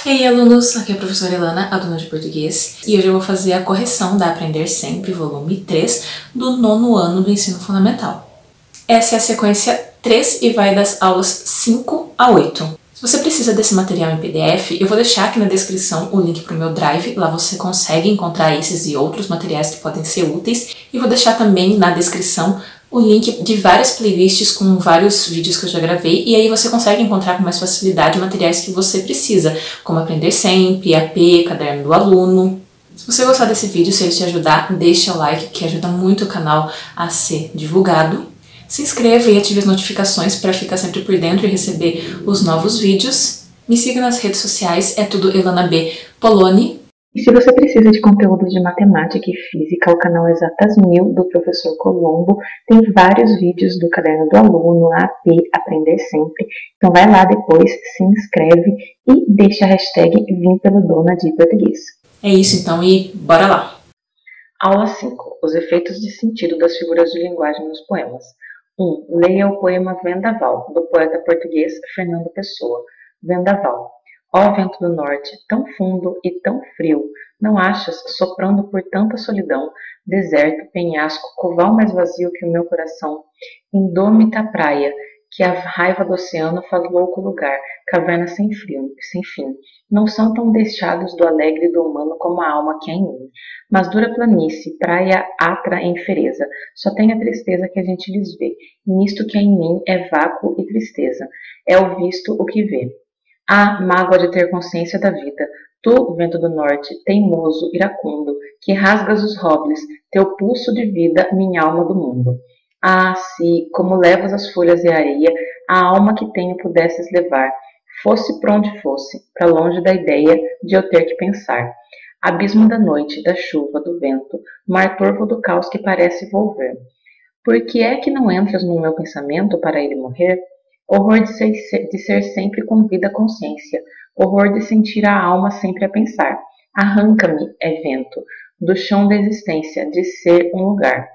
E aí, alunos, aqui é a professora Elana, aluna de português, e hoje eu vou fazer a correção da Aprender Sempre, volume 3, do 9º ano do ensino fundamental. Essa é a sequência 3 e vai das aulas 5 a 8. Se você precisa desse material em PDF, eu vou deixar aqui na descrição o link para o meu Drive, lá você consegue encontrar esses e outros materiais que podem ser úteis, e vou deixar também na descrição o link de várias playlists com vários vídeos que eu já gravei, e aí você consegue encontrar com mais facilidade materiais que você precisa, como Aprender Sempre, AP, Caderno do Aluno. Se você gostar desse vídeo, se ele te ajudar, deixa o like, que ajuda muito o canal a ser divulgado. Se inscreva e ative as notificações para ficar sempre por dentro e receber os novos vídeos. Me siga nas redes sociais, é tudo Elana B. Poloni. E se você precisa de conteúdos de matemática e física, o canal Exatas 1000 do professor Colombo tem vários vídeos do Caderno do Aluno, AP, Aprender Sempre. Então vai lá depois, se inscreve e deixa a hashtag Vim pelo Dona de Português. É isso então e bora lá! Aula 5. Os efeitos de sentido das figuras de linguagem nos poemas. 1. Leia o poema Vendaval, do poeta português Fernando Pessoa. Vendaval. Ó vento do norte, tão fundo e tão frio, não achas, soprando por tanta solidão, deserto, penhasco, coval mais vazio que o meu coração, indômita praia, que a raiva do oceano faz louco lugar, caverna sem fim, não são tão deixados do alegre do humano como a alma que há em mim, mas dura planície, praia atra em fereza, só tem a tristeza que a gente lhes vê, nisto que há em mim é vácuo e tristeza, é o visto o que vê. Ah, mágoa de ter consciência da vida, tu, vento do norte, teimoso, iracundo, que rasgas os robles, teu pulso de vida, minha alma do mundo. Ah, se, como levas as folhas e a areia, a alma que tenho pudesses levar, fosse pra onde fosse, para longe da ideia de eu ter que pensar. Abismo da noite, da chuva, do vento, mar torvo do caos que parece volver. Por que é que não entras no meu pensamento para ele morrer? Horror de ser sempre com vida consciência, horror de sentir a alma sempre a pensar. Arranca-me, é vento, do chão da existência, de ser um lugar.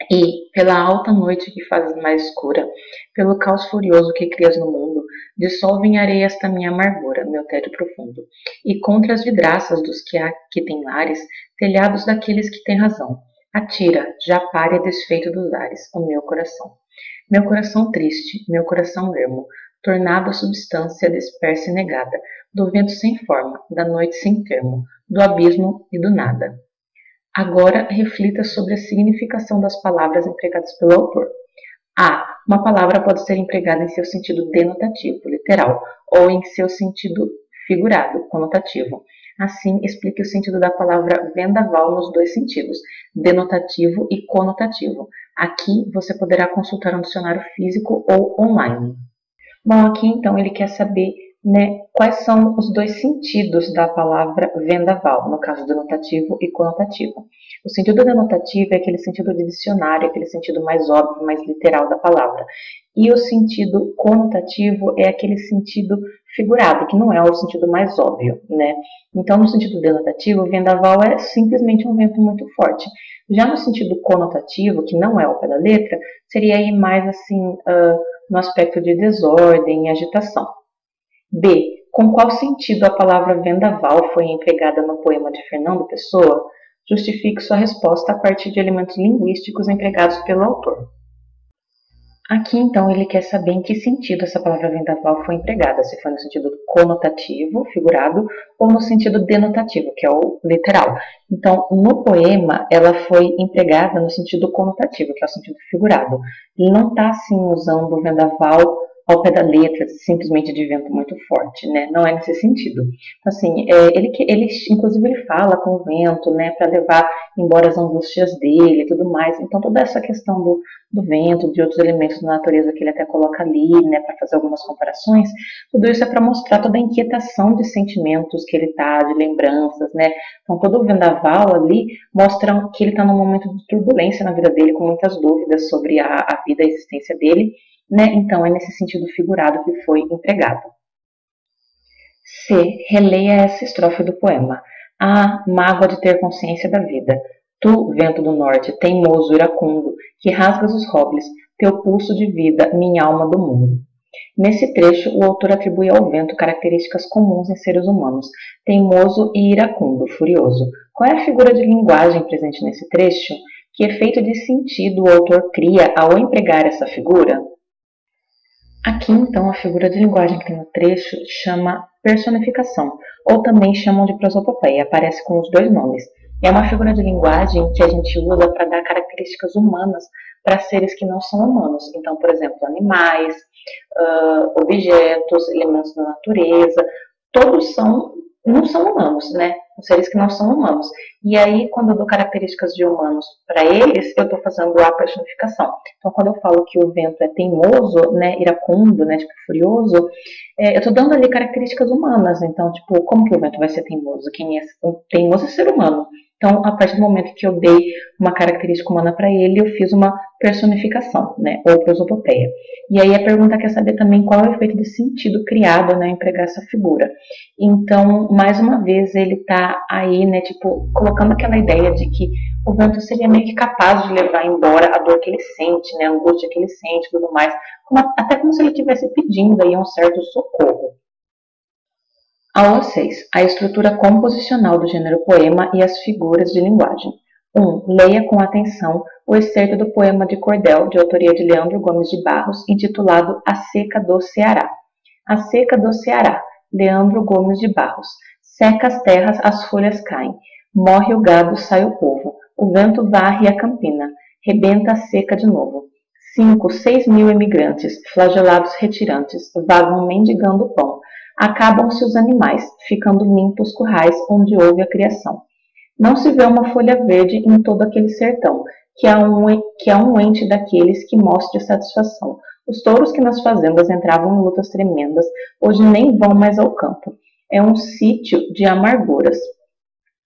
E, pela alta noite que fazes mais escura, pelo caos furioso que crias no mundo, dissolve em areia esta minha amargura, meu tédio profundo. E contra as vidraças dos que têm lares, telhados daqueles que têm razão, atira, já pare desfeito dos ares, o meu coração. Meu coração triste, meu coração ermo, tornado a substância dispersa e negada, do vento sem forma, da noite sem termo, do abismo e do nada. Agora reflita sobre a significação das palavras empregadas pelo autor. A. Uma palavra pode ser empregada em seu sentido denotativo, literal, ou em seu sentido figurado, conotativo. Assim, explique o sentido da palavra vendaval nos dois sentidos, denotativo e conotativo. Aqui você poderá consultar um dicionário físico ou online. Bom, aqui então ele quer saber, quais são os dois sentidos da palavra vendaval, no caso denotativo e conotativo. O sentido denotativo é aquele sentido de dicionário, aquele sentido mais óbvio, mais literal da palavra. E o sentido conotativo é aquele sentido figurado, que não é o sentido mais óbvio, Então, no sentido denotativo, o vendaval é simplesmente um vento muito forte. Já no sentido conotativo, que não é o pé da letra, seria aí mais assim, no aspecto de desordem e agitação. B. Com qual sentido a palavra vendaval foi empregada no poema de Fernando Pessoa? Justifique sua resposta a partir de elementos linguísticos empregados pelo autor. Aqui, então, ele quer saber em que sentido essa palavra vendaval foi empregada, se foi no sentido conotativo, figurado, ou no sentido denotativo, que é o literal. Então, no poema, ela foi empregada no sentido conotativo, que é o sentido figurado. Ele não está, assim, usando o vendaval ao pé da letra, simplesmente de vento muito forte, Não é nesse sentido. Então, assim, ele inclusive, ele fala com o vento, para levar embora as angústias dele e tudo mais. Então, toda essa questão do vento, de outros elementos da natureza que ele até coloca ali, para fazer algumas comparações, tudo isso é para mostrar toda a inquietação de sentimentos que ele está, de lembranças, Então, todo o vendaval ali mostra que ele está num momento de turbulência na vida dele, com muitas dúvidas sobre a vida, a existência dele, Então, é nesse sentido figurado que foi empregado. C. Releia essa estrofe do poema. Ah, mágoa de ter consciência da vida. Tu, vento do norte, teimoso, iracundo, que rasgas os robles, teu pulso de vida, minha alma do mundo. Nesse trecho, o autor atribui ao vento características comuns em seres humanos, teimoso e iracundo, furioso. Qual é a figura de linguagem presente nesse trecho? Que efeito de sentido o autor cria ao empregar essa figura? Aqui, então, a figura de linguagem que tem no trecho chama personificação, ou também chamam de prosopopeia, aparece com os dois nomes. É uma figura de linguagem que a gente usa para dar características humanas para seres que não são humanos. Então, por exemplo, animais, objetos, elementos da natureza, todos não são humanos, né? Os seres que não são humanos. E aí, quando eu dou características de humanos para eles, eu estou fazendo a personificação. Então, quando eu falo que o vento é teimoso, né, iracundo, né, tipo furioso, eu estou dando ali características humanas. Então, tipo, como que o vento vai ser teimoso? Quem é teimoso é ser humano. Então, a partir do momento que eu dei uma característica humana para ele, eu fiz uma personificação, né, ou prosopopeia. E aí a pergunta quer saber também qual é o efeito de sentido criado, né, em empregar essa figura. Então, mais uma vez, ele está aí, né, tipo, colocando aquela ideia de que o vento seria meio que capaz de levar embora a dor que ele sente, né, a angústia que ele sente e tudo mais, até como se ele estivesse pedindo aí um certo socorro. Aula 6. A estrutura composicional do gênero poema e as figuras de linguagem. 1. Leia com atenção o excerto do poema de cordel, de autoria de Leandro Gomes de Barros, intitulado A Seca do Ceará. A Seca do Ceará, Leandro Gomes de Barros. Seca as terras, as folhas caem. Morre o gado, sai o povo. O vento varre a campina. Rebenta a seca de novo. 5, 6 mil emigrantes, flagelados retirantes, vagam mendigando pão. Acabam-se os animais, ficando limpos os currais onde houve a criação. Não se vê uma folha verde em todo aquele sertão, que há um ente daqueles que mostre satisfação. Os touros que nas fazendas entravam em lutas tremendas, hoje nem vão mais ao campo. É um sítio de amarguras.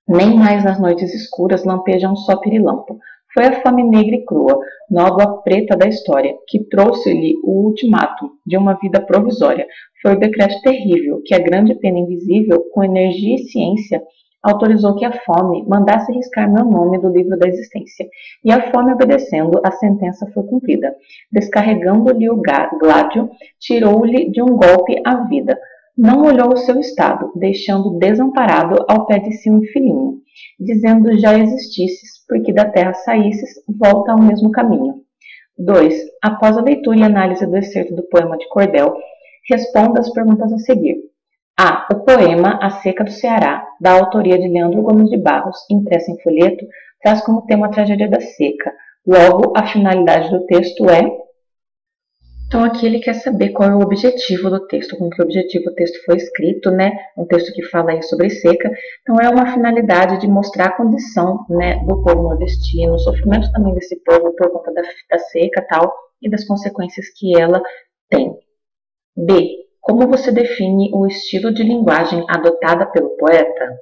Nem mais nas noites escuras lampeja um só pirilampo. Foi a fome negra e crua, nódoa preta da história, que trouxe-lhe o ultimato de uma vida provisória. Foi o decreto terrível, que a grande pena invisível, com energia e ciência, autorizou que a fome mandasse riscar meu nome do livro da existência. E a fome, obedecendo, a sentença foi cumprida. Descarregando-lhe o gládio, tirou-lhe de um golpe a vida. Não olhou o seu estado, deixando desamparado ao pé de si um filhinho, dizendo já existisses, porque da terra saísses, volta ao mesmo caminho. 2. Após a leitura e análise do excerto do poema de cordel, responda as perguntas a seguir. A. O poema A Seca do Ceará, da autoria de Leandro Gomes de Barros, impresso em folheto, traz como tema a tragédia da seca. Logo, a finalidade do texto é... Então, aqui ele quer saber qual é o objetivo do texto, com que objetivo o texto foi escrito, né? Um texto que fala aí sobre seca. Então, é uma finalidade de mostrar a condição, né, do povo nordestino, o sofrimento também desse povo por conta da seca tal, e das consequências que ela tem. B. Como você define o estilo de linguagem adotada pelo poeta?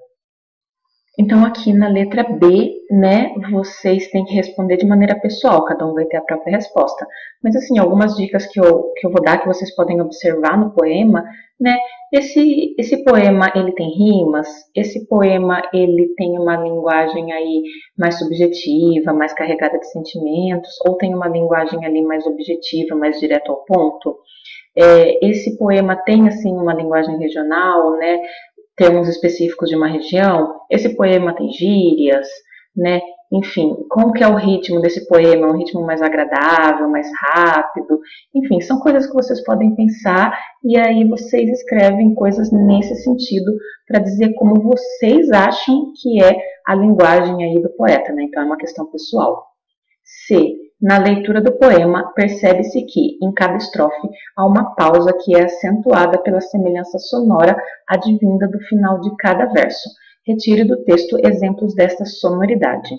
Então, aqui na letra B, né, vocês têm que responder de maneira pessoal, cada um vai ter a própria resposta. Mas, assim, algumas dicas que eu vou dar, que vocês podem observar no poema, né, esse poema, ele tem rimas, esse poema, ele tem uma linguagem aí mais subjetiva, mais carregada de sentimentos, ou tem uma linguagem ali mais objetiva, mais direto ao ponto. Esse poema tem, assim, uma linguagem regional, né, termos específicos de uma região. Esse poema tem gírias, né? Enfim, como que é o ritmo desse poema? É um ritmo mais agradável, mais rápido? Enfim, são coisas que vocês podem pensar e aí vocês escrevem coisas nesse sentido para dizer como vocês acham que é a linguagem aí do poeta, né? Então é uma questão pessoal. C. Na leitura do poema, percebe-se que, em cada estrofe, há uma pausa que é acentuada pela semelhança sonora advinda do final de cada verso. Retire do texto exemplos desta sonoridade.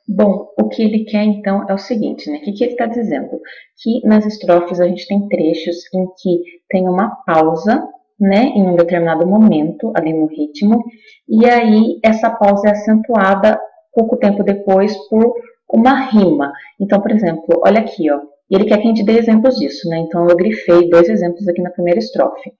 Bom, o que ele quer então é o seguinte, né? O que ele está dizendo? Que nas estrofes a gente tem trechos em que tem uma pausa, né, em um determinado momento, ali no ritmo, e aí essa pausa é acentuada pouco tempo depois por uma rima. Então, por exemplo, olha aqui, ó. E ele quer que a gente dê exemplos disso, né? Então, eu grifei 2 exemplos aqui na primeira estrofe.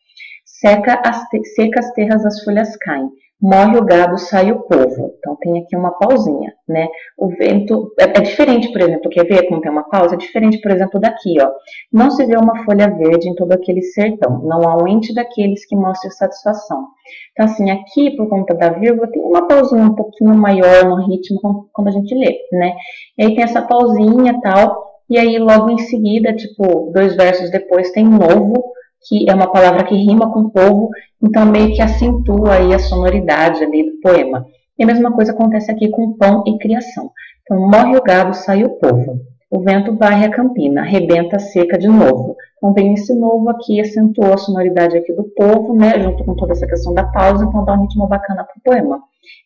Seca as terras, as folhas caem. Morre o gado, sai o povo. Então tem aqui uma pausinha, né? O vento é diferente, por exemplo, quer ver como tem uma pausa? É diferente, por exemplo, daqui, ó. Não se vê uma folha verde em todo aquele sertão. Não há um ente daqueles que mostre satisfação. Então, assim, aqui, por conta da vírgula, tem uma pausinha um pouquinho maior no ritmo quando a gente lê, né? E aí tem essa pausinha e tal. E aí, logo em seguida, tipo, 2 versos depois, tem novo, que é uma palavra que rima com povo, então meio que acentua aí a sonoridade ali do poema. E a mesma coisa acontece aqui com pão e criação. Então, morre o gado, sai o povo. O vento varre a campina, arrebenta a seca de novo. Então, vem esse novo aqui, acentuou a sonoridade aqui do povo, né, junto com toda essa questão da pausa, então dá um ritmo bacana para o poema.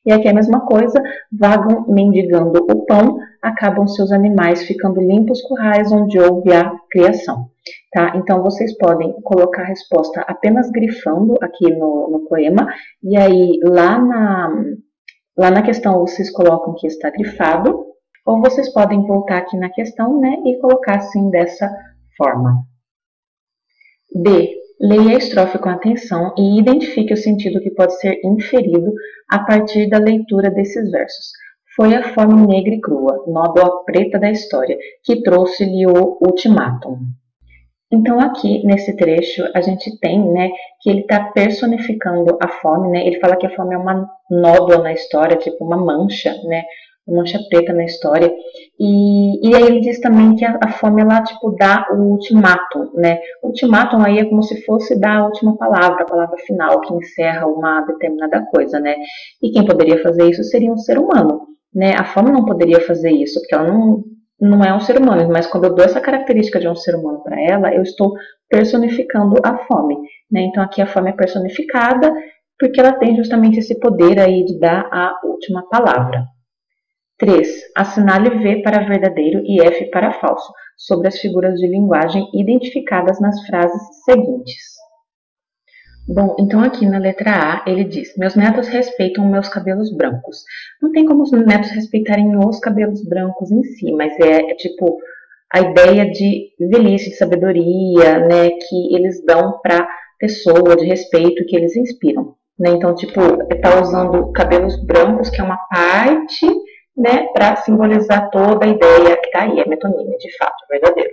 E aqui é a mesma coisa, vagam mendigando o pão, acabam seus animais ficando limpos currais onde houve a criação. Tá? Então, vocês podem colocar a resposta apenas grifando aqui no poema, e aí lá na questão vocês colocam que está grifado, ou vocês podem voltar aqui na questão, né, e colocar assim dessa forma. D. Leia a estrofe com atenção e identifique o sentido que pode ser inferido a partir da leitura desses versos. Foi a fome negra e crua, nódoa preta da história, que trouxe-lhe o ultimátum. Então, aqui nesse trecho, a gente tem, né, que ele está personificando a fome, né? Ele fala que a fome é uma nódoa na história, tipo uma mancha, né? Uma mancha preta na história. E aí ele diz também que a fome, ela, tipo, dá o ultimátum, né? O ultimátum aí é como se fosse dar a última palavra, a palavra final, que encerra uma determinada coisa, né? E quem poderia fazer isso seria um ser humano, né? A fome não poderia fazer isso, porque ela não é um ser humano, mas quando eu dou essa característica de um ser humano para ela, eu estou personificando a fome, né? Então aqui a fome é personificada porque ela tem justamente esse poder aí de dar a última palavra. 3. Assinale V para verdadeiro e F para falso, sobre as figuras de linguagem identificadas nas frases seguintes. Bom, então aqui na letra A ele diz: meus netos respeitam meus cabelos brancos. Não tem como os netos respeitarem os cabelos brancos em si, mas é tipo a ideia de velhice, de sabedoria, né, que eles dão para pessoa, de respeito que eles inspiram, né? Então, tipo, tá usando cabelos brancos, que é uma parte, né, para simbolizar toda a ideia que tá aí, é metonímia, de fato, verdadeiro.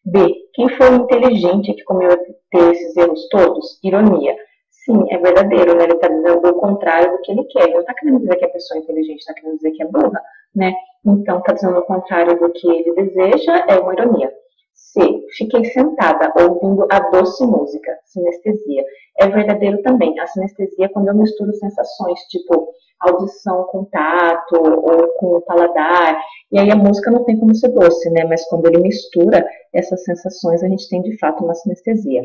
B. Quem foi inteligente que comeu ter esses erros todos? Ironia. Sim, é verdadeiro, né? Ele está dizendo o contrário do que ele quer. Ele não está querendo dizer que a pessoa é inteligente, está querendo dizer que é burra, né? Então, está dizendo o contrário do que ele deseja, é uma ironia. C. Fiquei sentada ouvindo a doce música, sinestesia. É verdadeiro também. A sinestesia é quando eu misturo sensações, tipo audição com tato ou com o paladar. E aí a música não tem como ser doce, né? Mas quando ele mistura essas sensações, a gente tem de fato uma sinestesia.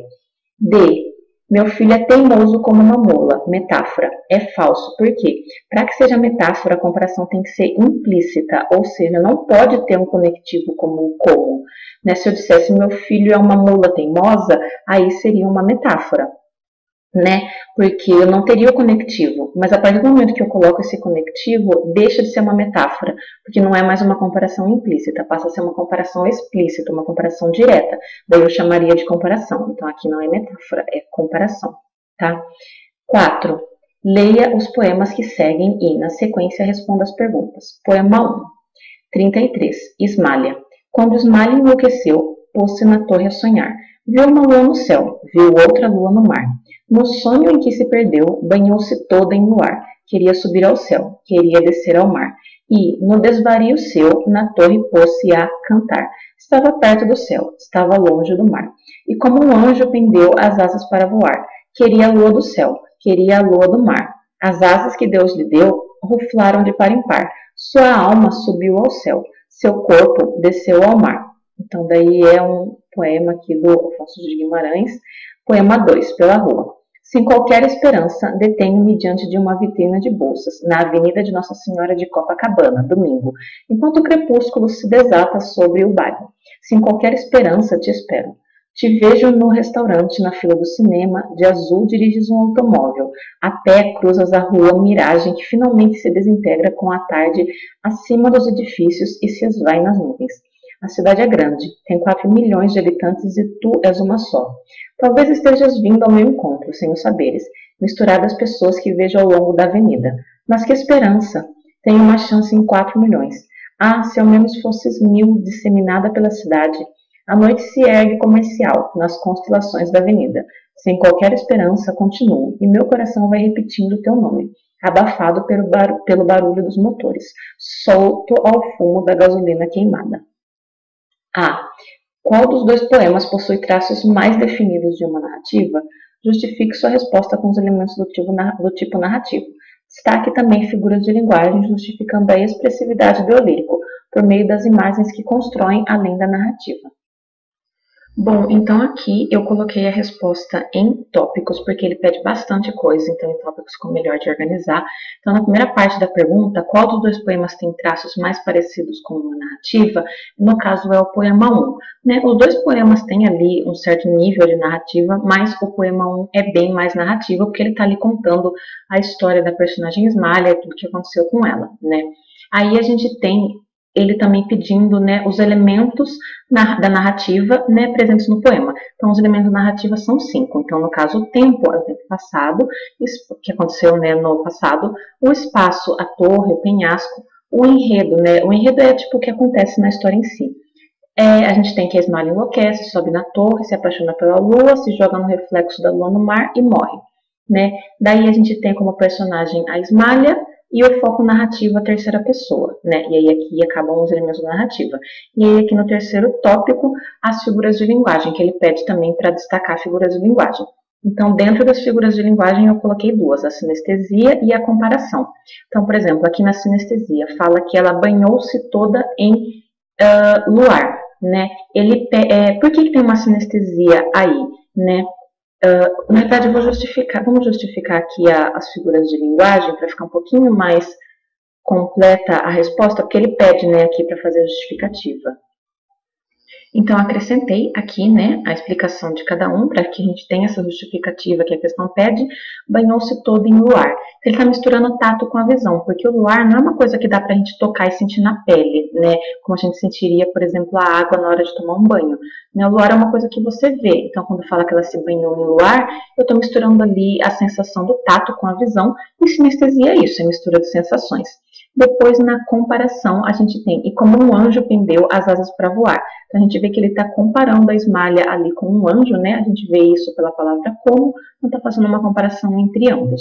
D. Meu filho é teimoso como uma mula. Metáfora. É falso. Por quê? Para que seja metáfora, a comparação tem que ser implícita, ou seja, não pode ter um conectivo como o como. Né? Se eu dissesse meu filho é uma mula teimosa, aí seria uma metáfora, né? Porque eu não teria o conectivo, mas a partir do momento que eu coloco esse conectivo, deixa de ser uma metáfora, porque não é mais uma comparação implícita, passa a ser uma comparação explícita, uma comparação direta, daí eu chamaria de comparação, então aqui não é metáfora, é comparação, tá? 4. Leia os poemas que seguem e, na sequência, responda as perguntas. Poema 1. 33. Ismália. Quando Ismália enlouqueceu, pôs-se na torre a sonhar. Viu uma lua no céu, viu outra lua no mar. No sonho em que se perdeu, banhou-se toda em luar. Queria subir ao céu, queria descer ao mar. E, no desvario seu, na torre pôs-se a cantar. Estava perto do céu, estava longe do mar. E como um anjo pendeu as asas para voar. Queria a lua do céu, queria a lua do mar. As asas que Deus lhe deu ruflaram de par em par. Sua alma subiu ao céu, seu corpo desceu ao mar. Então, daí é um poema aqui do Afonso de Guimarães. Poema 2, pela rua. Sem qualquer esperança, detenho-me diante de uma vitrina de bolsas, na Avenida de Nossa Senhora de Copacabana, domingo, enquanto o crepúsculo se desata sobre o bairro. Sem qualquer esperança, te espero. Te vejo no restaurante, na fila do cinema, de azul diriges um automóvel. A pé cruzas a rua Miragem, que finalmente se desintegra com a tarde acima dos edifícios e se esvai nas nuvens. A cidade é grande, tem 4 milhões de habitantes e tu és uma só. Talvez estejas vindo ao meu encontro, sem o saberes. misturado às pessoas que vejo ao longo da avenida. Mas que esperança! Tenho uma chance em 4 milhões. Ah, se ao menos fosses 1000 disseminada pela cidade. A noite se ergue comercial, nas constelações da avenida. Sem qualquer esperança, continuo, e meu coração vai repetindo teu nome, abafado pelo barulho dos motores, solto ao fumo da gasolina queimada. Ah, qual dos dois poemas possui traços mais definidos de uma narrativa? Justifique sua resposta com os elementos do tipo narrativo. Destaque também figuras de linguagem, justificando a expressividade do eu lírico, por meio das imagens que constroem além da narrativa. Bom, então aqui eu coloquei a resposta em tópicos, porque ele pede bastante coisa, então em tópicos ficou melhor de organizar. Então na primeira parte da pergunta, qual dos dois poemas tem traços mais parecidos com uma narrativa? No caso é o poema 1. Né? Os dois poemas têm ali um certo nível de narrativa, mas o poema 1 é bem mais narrativo, porque ele está ali contando a história da personagem Ismália e tudo que aconteceu com ela. Né? Aí a gente tem ele também pedindo, né, os elementos da narrativa, né, presentes no poema. Então, os elementos da narrativa são 5. Então, no caso, o tempo é o tempo passado, que aconteceu, né, no passado, o espaço, a torre, o penhasco, o enredo, né, o enredo é tipo o que acontece na história em si. A gente tem que a Ismália enlouquece, sobe na torre, se apaixona pela lua, se joga no reflexo da lua no mar e morre. Né? Daí a gente tem como personagem a Ismália, e o foco narrativo a terceira pessoa, né? E aí aqui acabam os elementos da narrativa. E aí aqui no terceiro tópico, as figuras de linguagem, que ele pede também para destacar figuras de linguagem. Então, dentro das figuras de linguagem, eu coloquei duas, a sinestesia e a comparação. Então, por exemplo, aqui na sinestesia, fala que ela banhou-se toda em luar, né? Por que tem uma sinestesia aí, né? Na verdade, vamos justificar aqui as figuras de linguagem para ficar um pouquinho mais completa a resposta, porque ele pede, né, aqui para fazer a justificativa. Então, acrescentei aqui, né, a explicação de cada um, para que a gente tenha essa justificativa que a questão pede, banhou-se todo em luar. Ele está misturando o tato com a visão, porque o luar não é uma coisa que dá para a gente tocar e sentir na pele, né, como a gente sentiria, por exemplo, a água na hora de tomar um banho. O luar é uma coisa que você vê, então quando fala que ela se banhou em luar, eu estou misturando ali a sensação do tato com a visão, e sinestesia é isso, é mistura de sensações. Depois, na comparação, a gente tem, e como um anjo pendeu as asas para voar. Então, a gente vê que ele está comparando a Ismália ali com um anjo, né? A gente vê isso pela palavra como, então está fazendo uma comparação entre ambos.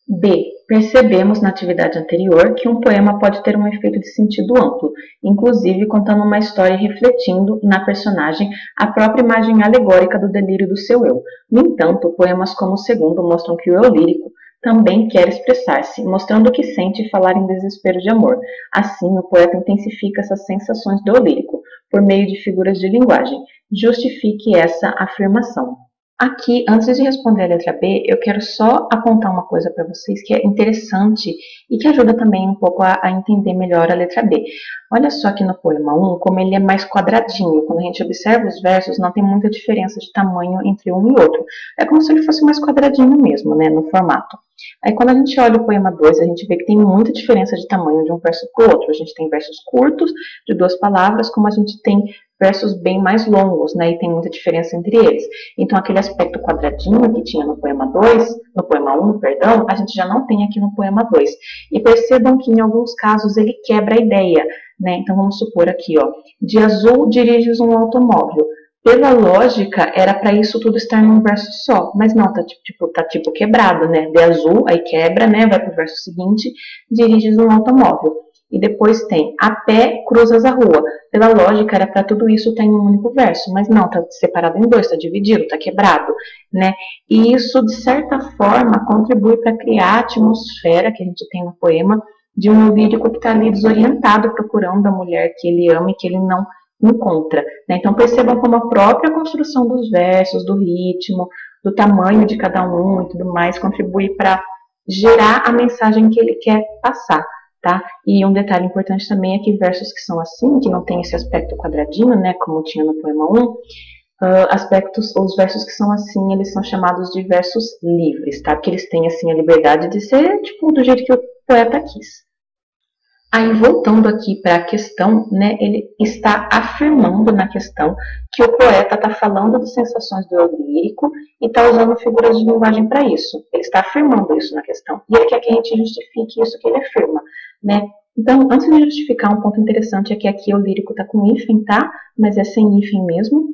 B. Percebemos na atividade anterior que um poema pode ter um efeito de sentido amplo, inclusive contando uma história e refletindo na personagem a própria imagem alegórica do delírio do seu eu. No entanto, poemas como o segundo mostram que o eu lírico também quer expressar-se, mostrando o que sente e falar em desespero de amor. Assim, o poeta intensifica essas sensações do eu lírico, por meio de figuras de linguagem. Justifique essa afirmação. Aqui, antes de responder a letra B, eu quero só apontar uma coisa para vocês que é interessante e que ajuda também um pouco a entender melhor a letra B. Olha só aqui no poema 1, como ele é mais quadradinho. Quando a gente observa os versos, não tem muita diferença de tamanho entre um e outro. É como se ele fosse mais quadradinho mesmo, né, no formato. Aí quando a gente olha o poema 2, a gente vê que tem muita diferença de tamanho de um verso para o outro. A gente tem versos curtos, de 2 palavras, como a gente tem versos bem mais longos, né, e tem muita diferença entre eles. Então, aquele aspecto quadradinho que tinha no poema 2, no poema 1, perdão, a gente já não tem aqui no poema 2. E percebam que em alguns casos ele quebra a ideia, né? Então, vamos supor aqui, ó, de azul diriges um automóvel. Pela lógica, era para isso tudo estar num verso só, mas não, tá tipo quebrado, né? De azul, aí quebra, né? Vai pro verso seguinte, diriges um automóvel. E depois tem, a pé cruzas a rua. Pela lógica, era para tudo isso estar em um único verso, mas não, tá separado em dois, tá dividido, tá quebrado, né? E isso, de certa forma, contribui para criar a atmosfera que a gente tem no poema de um lírico que está ali desorientado, procurando a mulher que ele ama e que ele não encontra. Né? Então percebam como a própria construção dos versos, do ritmo, do tamanho de cada um e tudo mais, contribui para gerar a mensagem que ele quer passar. Tá? E um detalhe importante também é que versos que são assim, que não tem esse aspecto quadradinho, né, como tinha no poema 1, os versos que são assim, eles são chamados de versos livres, tá? Porque eles têm assim a liberdade de ser tipo do jeito que o poeta quis. Aí, voltando aqui para a questão, né, ele está afirmando na questão que o poeta está falando de sensações do eu lírico e está usando figuras de linguagem para isso. Ele está afirmando isso na questão. E ele quer que a gente justifique isso que ele afirma, né? Então, antes de justificar, um ponto interessante é que aqui o lírico está com hífen, tá? Mas é sem hífen mesmo.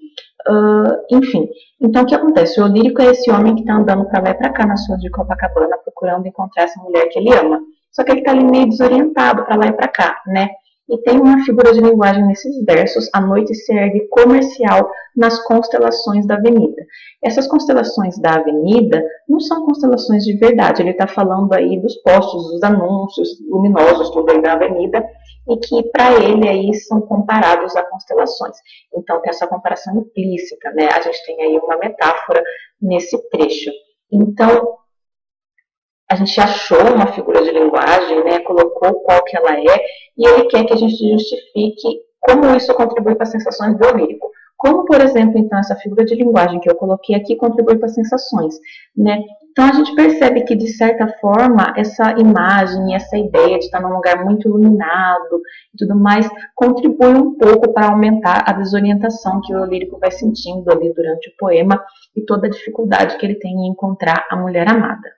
Enfim, então o que acontece? O lírico é esse homem que está andando para lá e para cá nas ruas de Copacabana, procurando encontrar essa mulher que ele ama. Só que ele está ali meio desorientado para lá e para cá, né? E tem uma figura de linguagem nesses versos: a noite se ergue comercial nas constelações da avenida. Essas constelações da avenida não são constelações de verdade, ele está falando aí dos postes, dos anúncios luminosos, tudo aí da avenida, e que para ele aí são comparados a constelações. Então tem essa comparação implícita, né? A gente tem aí uma metáfora nesse trecho. Então, a gente achou uma figura de linguagem, né, colocou qual que ela é, e ele quer que a gente justifique como isso contribui para as sensações do lírico. Como, por exemplo, então, essa figura de linguagem que eu coloquei aqui contribui para as sensações, né? Então, a gente percebe que, de certa forma, essa imagem, essa ideia de estar num lugar muito iluminado e tudo mais, contribui um pouco para aumentar a desorientação que o lírico vai sentindo ali durante o poema e toda a dificuldade que ele tem em encontrar a mulher amada.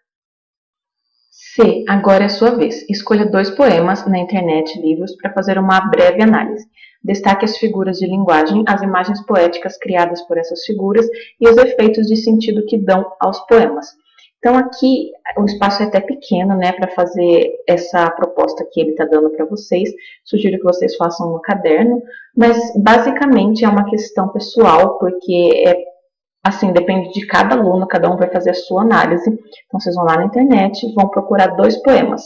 C. Agora é sua vez. Escolha 2 poemas na internet, livros, para fazer uma breve análise. Destaque as figuras de linguagem, as imagens poéticas criadas por essas figuras e os efeitos de sentido que dão aos poemas. Então aqui o espaço é até pequeno, né, para fazer essa proposta que ele está dando para vocês. Sugiro que vocês façam no caderno, mas basicamente é uma questão pessoal, porque assim, depende de cada aluno, cada um vai fazer a sua análise. Então, vocês vão lá na internet, vão procurar 2 poemas.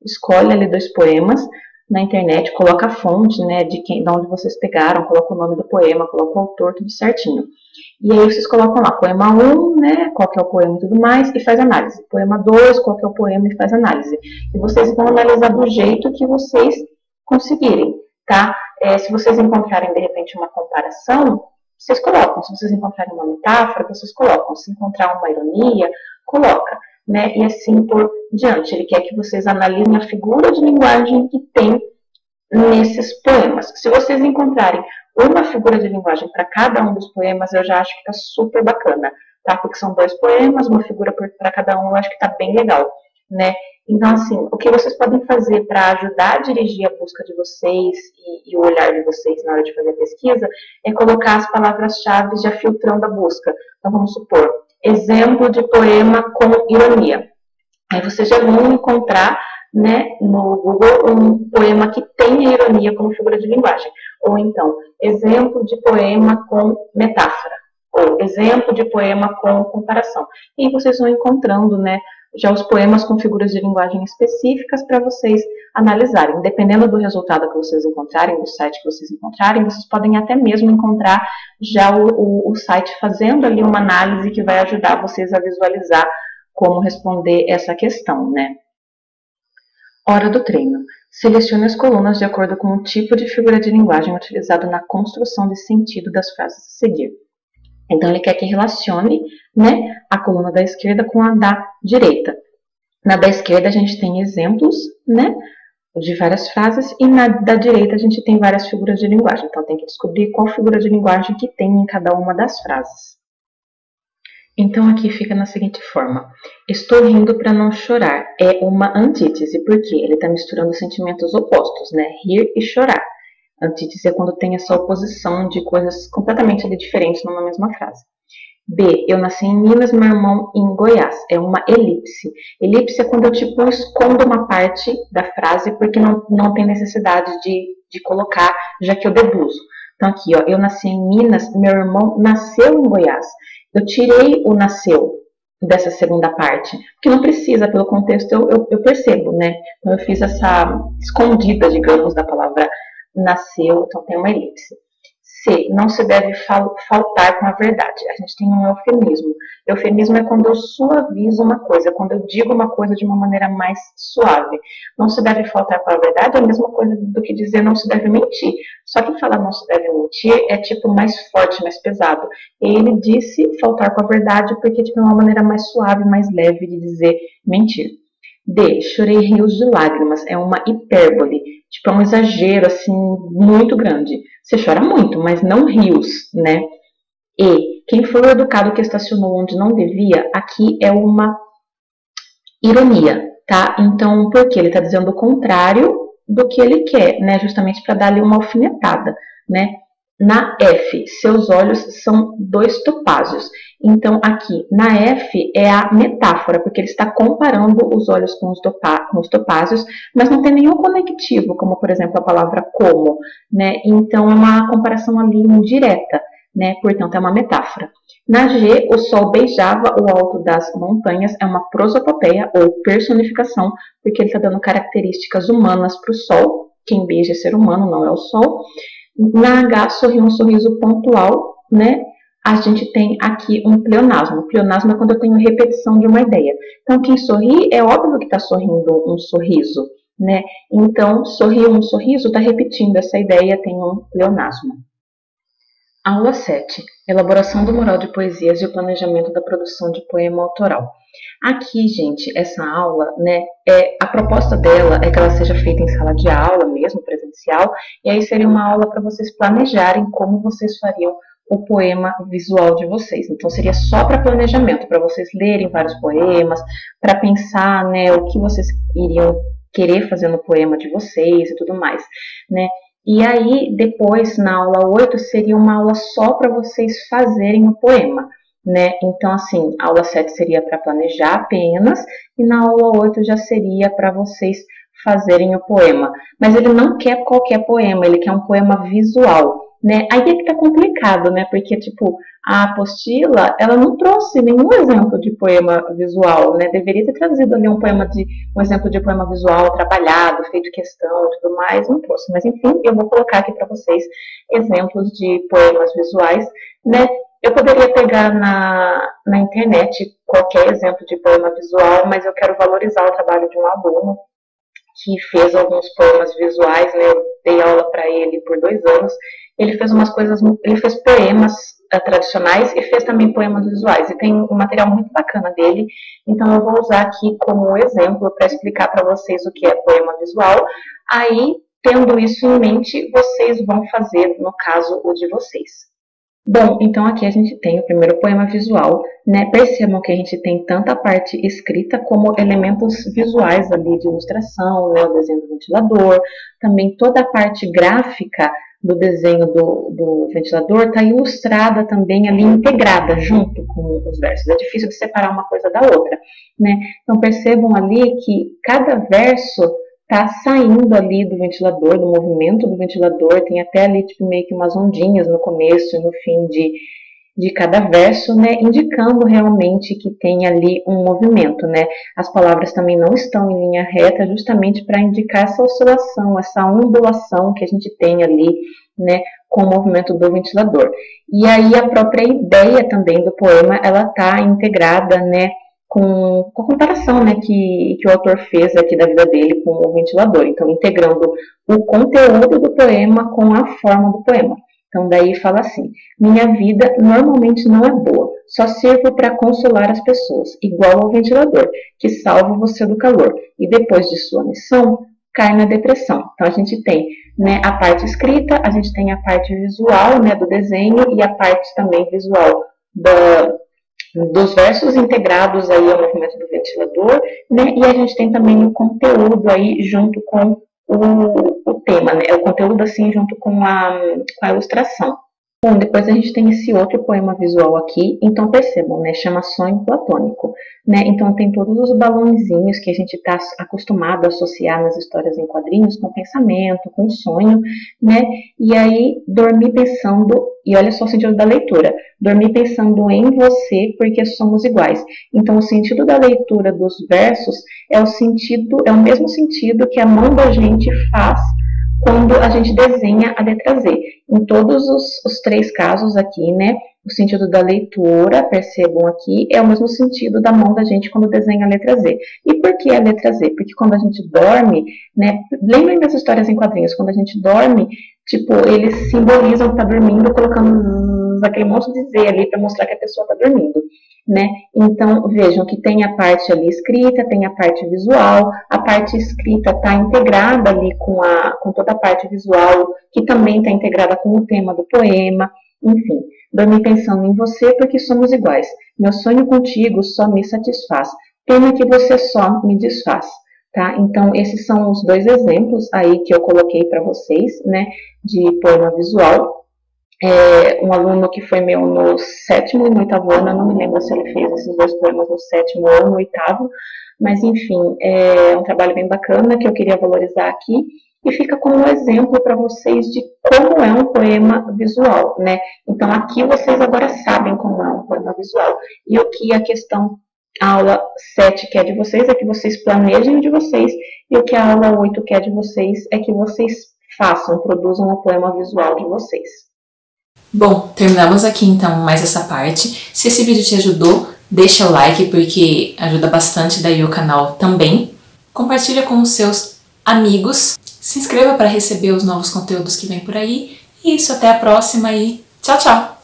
Escolhe ali 2 poemas na internet, coloca a fonte, né, de onde vocês pegaram, coloca o nome do poema, coloca o autor, tudo certinho. E aí vocês colocam lá, poema 1, né, qual que é o poema e tudo mais, e faz análise. Poema 2, qual que é o poema e faz análise. E vocês vão analisar do jeito que vocês conseguirem, tá? Se vocês encontrarem, de repente, uma comparação, vocês colocam. Se vocês encontrarem uma metáfora, vocês colocam. Se encontrar uma ironia, coloca, né? E assim por diante. Ele quer que vocês analisem a figura de linguagem que tem nesses poemas. Se vocês encontrarem uma figura de linguagem para cada um dos poemas, eu já acho que está super bacana, tá? Porque são 2 poemas, uma figura para cada um, eu acho que está bem legal, né? Então, assim, o que vocês podem fazer para ajudar a dirigir a busca de vocês e o olhar de vocês na hora de fazer a pesquisa é colocar as palavras-chave já filtrando a busca. Então, vamos supor, exemplo de poema com ironia. Aí vocês já vão encontrar, né, no Google um poema que tenha ironia como figura de linguagem. Ou então, exemplo de poema com metáfora. Ou exemplo de poema com comparação. E vocês vão encontrando, né, já os poemas com figuras de linguagem específicas para vocês analisarem. Dependendo do resultado que vocês encontrarem, do site que vocês encontrarem, vocês podem até mesmo encontrar já o site fazendo ali uma análise que vai ajudar vocês a visualizar como responder essa questão, né? Hora do treino. Selecione as colunas de acordo com o tipo de figura de linguagem utilizado na construção de sentido das frases a seguir. Então, ele quer que relacione, né, a coluna da esquerda com a da direita. Na da esquerda, a gente tem exemplos, né, de várias frases, e na da direita, a gente tem várias figuras de linguagem. Então, tem que descobrir qual figura de linguagem que tem em cada uma das frases. Então, aqui fica na seguinte forma. Estou rindo para não chorar. É uma antítese, porque ele está misturando sentimentos opostos, né, rir e chorar. Antítese é quando tem essa oposição de coisas completamente diferentes numa mesma frase. B. Eu nasci em Minas, meu irmão em Goiás. É uma elipse. Elipse é quando eu tipo escondo uma parte da frase porque não tem necessidade de colocar, já que eu deduzo. Então aqui, ó, eu nasci em Minas, meu irmão nasceu em Goiás. Eu tirei o nasceu dessa segunda parte, porque não precisa, pelo contexto eu percebo, né? Então eu fiz essa escondida, digamos, da palavra nasceu, então tem uma elipse. C. Não se deve faltar com a verdade. A gente tem um eufemismo. Eufemismo é quando eu suavizo uma coisa, quando eu digo uma coisa de uma maneira mais suave. Não se deve faltar com a verdade é a mesma coisa do que dizer não se deve mentir. Só que falar não se deve mentir é tipo mais forte, mais pesado. E ele disse faltar com a verdade porque tipo, é uma maneira mais suave, mais leve de dizer mentir. D. Chorei rios de lágrimas. É uma hipérbole. Tipo, é um exagero, assim, muito grande. Você chora muito, mas não rios, né? E. Quem foi o educado que estacionou onde não devia? Aqui é uma ironia, tá? Então, por quê? Ele está dizendo o contrário do que ele quer, né? Justamente para dar ali uma alfinetada, né? Na F, seus olhos são 2 topázios. Então, aqui, na F é a metáfora, porque ele está comparando os olhos com os topázios, mas não tem nenhum conectivo, como, por exemplo, a palavra como, né? Então, é uma comparação ali indireta, né? Portanto, é uma metáfora. Na G, o sol beijava o alto das montanhas, é uma prosopopeia ou personificação, porque ele está dando características humanas para o sol. Quem beija é ser humano, não é o sol. Na H, sorriu um sorriso pontual, né? A gente tem aqui um pleonasmo. O pleonasmo é quando eu tenho repetição de uma ideia. Então, quem sorri, é óbvio que está sorrindo um sorriso, né? Então, sorriu um sorriso, está repetindo essa ideia, tem um pleonasmo. Aula 7. Elaboração do mural de poesias e o planejamento da produção de poema autoral. Aqui, gente, essa aula, né, a proposta dela é que ela seja feita em sala de aula mesmo, presencial, e aí seria uma aula para vocês planejarem como vocês fariam o poema visual de vocês. Então, seria só para planejamento, para vocês lerem vários poemas, para pensar, né, o que vocês iriam querer fazer no poema de vocês e tudo mais, né. E aí, depois, na aula 8, seria uma aula só para vocês fazerem o poema, né? Então, assim, a aula 7 seria para planejar apenas, e na aula 8 já seria para vocês fazerem o poema. Mas ele não quer qualquer poema, ele quer um poema visual, né? Aí é que tá complicado, né? Porque, tipo, a apostila, ela não trouxe nenhum exemplo de poema visual, né? Deveria ter trazido ali um exemplo de poema visual trabalhado, feito questão e tudo mais, não trouxe. Mas, enfim, eu vou colocar aqui para vocês exemplos de poemas visuais, né? Eu poderia pegar na internet qualquer exemplo de poema visual, mas eu quero valorizar o trabalho de um aluno que fez alguns poemas visuais, né? Eu dei aula para ele por 2 anos. Ele fez ele fez poemas tradicionais e fez também poemas visuais. E tem um material muito bacana dele, então eu vou usar aqui como exemplo para explicar para vocês o que é poema visual. Aí, tendo isso em mente, vocês vão fazer, no caso, o de vocês. Bom, então aqui a gente tem o primeiro poema visual, né? Percebam que a gente tem tanto a parte escrita como elementos visuais ali de ilustração, né? O desenho do ventilador, também toda a parte gráfica do desenho do ventilador está ilustrada também ali, integrada junto com os versos. É difícil de separar uma coisa da outra, né? Então percebam ali que cada verso tá saindo ali do ventilador, do movimento do ventilador, tem até ali tipo meio que umas ondinhas no começo e no fim de cada verso, né, indicando realmente que tem ali um movimento, né. As palavras também não estão em linha reta, justamente para indicar essa oscilação, essa ondulação que a gente tem ali, né, com o movimento do ventilador. E aí a própria ideia também do poema, ela tá integrada, né, com a comparação, né, que o autor fez aqui da vida dele com o ventilador. Então, integrando o conteúdo do poema com a forma do poema. Então, daí fala assim: minha vida normalmente não é boa, só sirvo para consolar as pessoas, igual ao ventilador, que salva você do calor, e depois de sua missão, cai na depressão. Então, a gente tem, né, a parte escrita, a gente tem a parte visual, né, do desenho, e a parte também visual dos versos integrados aí ao movimento do ventilador, né? E a gente tem também o conteúdo aí junto com o tema, né? O conteúdo assim junto com a ilustração. Bom, depois a gente tem esse outro poema visual aqui, então percebam, né? Chama Sonho Platônico, né? Então tem todos os balãozinhos que a gente está acostumado a associar nas histórias em quadrinhos com pensamento, com sonho, né? E aí, dormir pensando, e olha só o sentido da leitura, dormir pensando em você porque somos iguais. Então o sentido da leitura dos versos é o mesmo sentido que a mão da gente faz quando a gente desenha a letra Z. Em todos os 3 casos aqui, né, o sentido da leitura, percebam aqui, é o mesmo sentido da mão da gente quando desenha a letra Z. E por que a letra Z? Porque quando a gente dorme, né, lembrem das histórias em quadrinhos, quando a gente dorme, tipo, eles simbolizam que tá dormindo, colocando aquele monte de Z ali para mostrar que a pessoa tá dormindo. né? Então, vejam que tem a parte ali escrita, tem a parte visual, a parte escrita está integrada ali com toda a parte visual, que também está integrada com o tema do poema, enfim. Dormi pensando em você porque somos iguais. Meu sonho contigo só me satisfaz. Pena que você só me desfaz. Tá? Então, esses são os dois exemplos aí que eu coloquei para vocês, né, de poema visual. Um aluno que foi meu no 7º e no 8º ano, eu não me lembro se ele fez esses dois poemas no 7º ou no 8º, mas enfim, é um trabalho bem bacana que eu queria valorizar aqui, e fica como exemplo para vocês de como é um poema visual, né? Então aqui vocês agora sabem como é um poema visual, e o que a questão a aula 7 quer de vocês é que vocês planejem o de vocês, e o que a aula 8 quer de vocês é que vocês façam, produzam o poema visual de vocês. Bom, terminamos aqui então mais essa parte. Se esse vídeo te ajudou, deixa o like porque ajuda bastante daí o canal também. Compartilha com os seus amigos. Se inscreva para receber os novos conteúdos que vem por aí. E isso, até a próxima e tchau, tchau!